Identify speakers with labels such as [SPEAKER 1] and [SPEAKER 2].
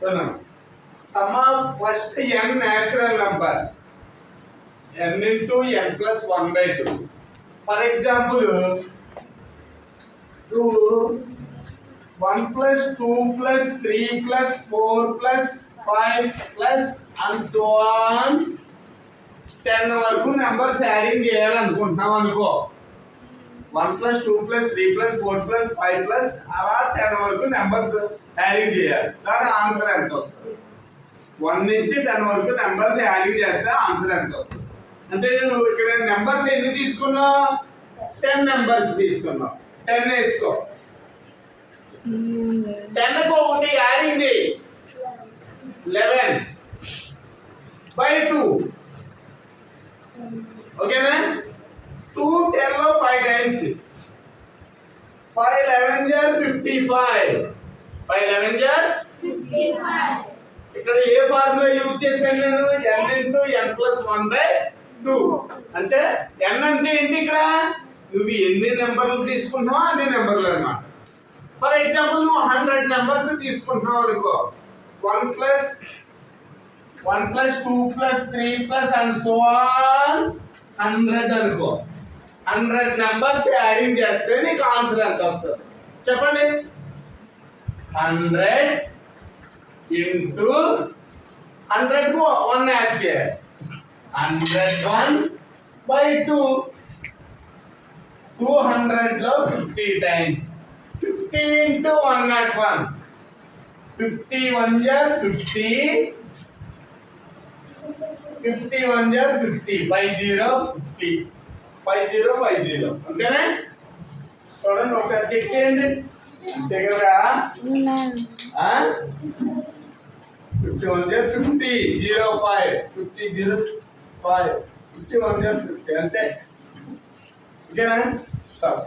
[SPEAKER 1] Sum of first n natural numbers n into n plus 1 by 2. For example, 1 plus 2 plus 3 plus 4 plus 5 plus and so on 10 వరకు numbers adding చేయాలనుకుంటున్నాం అనుకో. 1 plus 2 plus 3 plus 4 plus 5 plus అలా 10 వరకు numbers adding చేయాలి. దాని answer ఎంత వస్తుంది? 1 నుంచి 10 వరకు నెంబర్స్ యాడింగ్ చేస్తే ఆన్సర్ ఎంత వస్తుంది? అంటే నువ్వు ఇక్కడ నెంబర్స్ ఎన్ని తీసుకున్నావు? 10 నెంబర్స్ తీసుకున్నావు. 10 వేసుకో. 10 కు ఒకటి యాడింగ్ చేయి. 11 by 2. ఓకేనా? 2 10 లో 5 టైమ్స్ 5 11 జర్ 55. 5 11 జర్ 55. ఇక్కడ ఏ ఫార్ములా యూజ్ చేశాను నేను? n into n plus 1 by 2. అంటే n అంటే ఏంటి? ఇక్కడ నువ్వు ఎన్ని నెంబర్లు తీసుకుంటున్నావో అన్ని నెంబర్లు అన్నమాట. ఫర్ ఎగ్జాంపుల్ నువ్వు 100 నెంబర్స్ తీసుకుంటున్నావు అనుకో. 1 plus 2 plus 3 plus and so on 100 అనుకో. 100 నెంబర్స్ యాడింగ్ చేస్తే నీకు ఆన్సర్ ఎంత వస్తుంది చెప్పండి? 100 into 100 కు 1 యాడ్ చేయాలి. 101 by 2. 200 లో 50 టైమ్స్ 50 into 101. 51 జర్ 50. 51 జర్ 50. 50 50. 50 అంతేనా? చూడండి ఒకసారి చెక్ చేయండి. అంతే కదా? 51 జర్ 50. 05. 50 0 5. 51 జర్ 50 అంతే. ఓకేనా? స్టాప్.